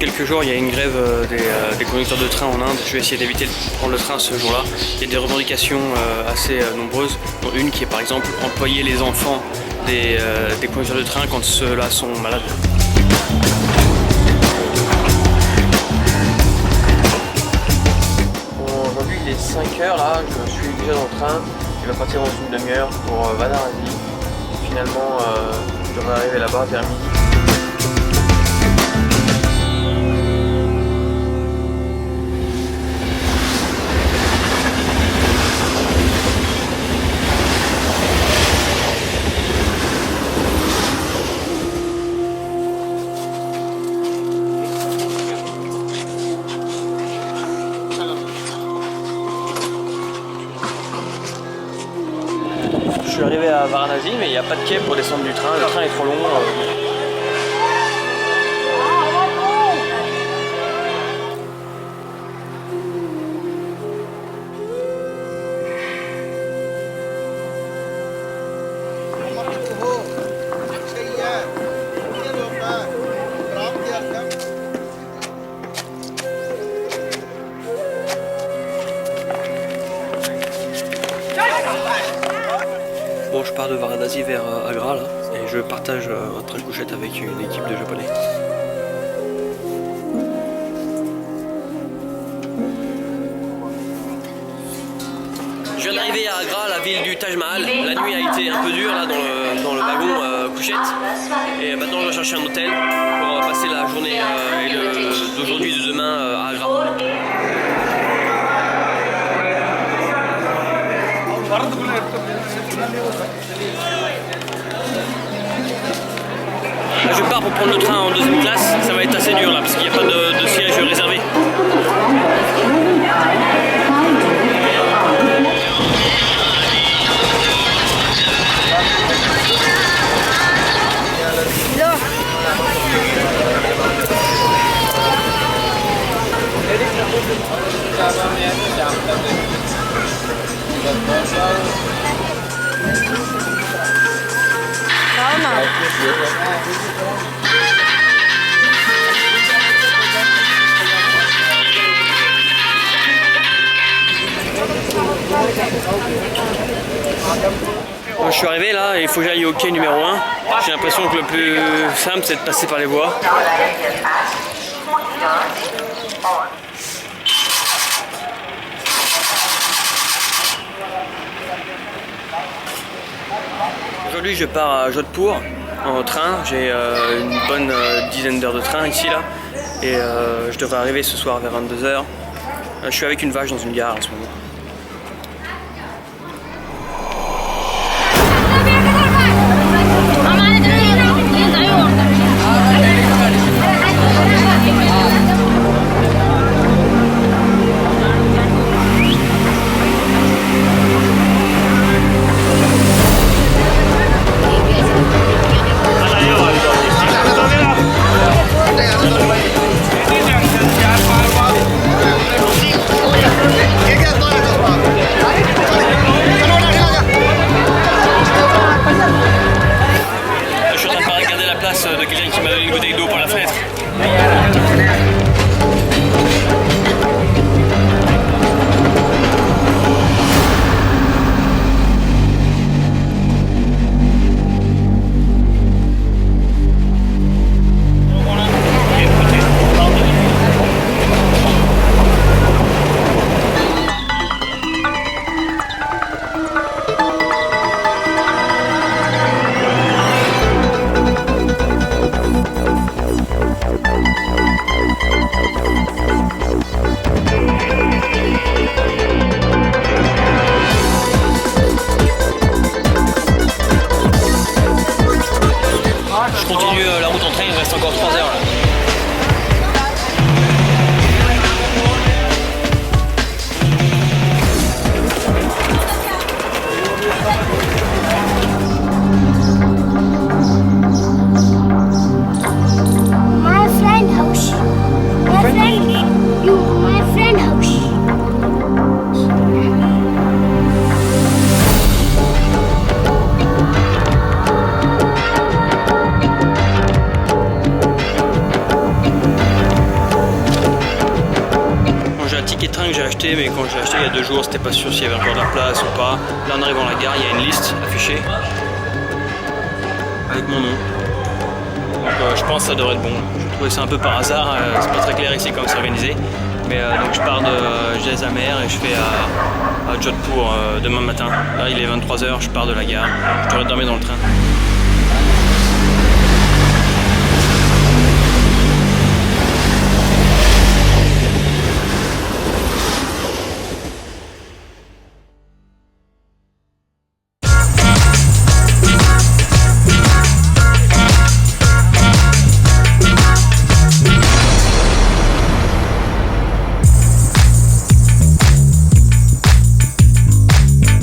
quelques jours, il y a une grève des conducteurs de train en Inde. Je vais essayer d'éviter de prendre le train ce jour-là. Il y a des revendications assez nombreuses, dont une qui est par exemple employer les enfants des conducteurs de train quand ceux-là sont malades. Bon, aujourd'hui il est 5h là, je suis déjà dans le train. Il va partir dans une demi-heure pour Varanasi. Finalement, je devrais arriver là-bas vers midi. Je suis arrivé à Varanasi, mais il n'y a pas de quai pour descendre du train. Le train est trop long. Bon, je pars de Varanasi vers Agra là, et je partage un train couchette avec une équipe de Japonais. Je viens d'arriver à Agra, la ville du Taj Mahal. La nuit a été un peu dure là dans le wagon couchette, et maintenant je vais chercher un hôtel pour passer la journée d'aujourd'hui et de demain à Agra. Je pars pour prendre le train en deuxième classe, ça va être assez dur là parce qu'il n'y a pas de siège réservé. Bon, je suis arrivé là et il faut que j'aille au quai numéro 1. J'ai l'impression que le plus simple c'est de passer par les voies. Aujourd'hui je pars à Jodhpur en train, j'ai une bonne dizaine d'heures de train ici là et je devrais arriver ce soir vers 22h. Je suis avec une vache dans une gare en ce moment. ticket de train que j'ai acheté, mais quand j'ai acheté il y a 2 jours, c'était pas sûr s'il y avait encore de la place ou pas. Là en arrivant à la gare, il y a une liste affichée avec mon nom. Donc je pense que ça devrait être bon. Je trouvais ça un peu par hasard, c'est pas très clair ici comme c'est organisé. Mais donc je pars de Jaisalmer et je vais à Jodhpur demain matin. Là il est 23 h, je pars de la gare. Je devrais dormir dans le train.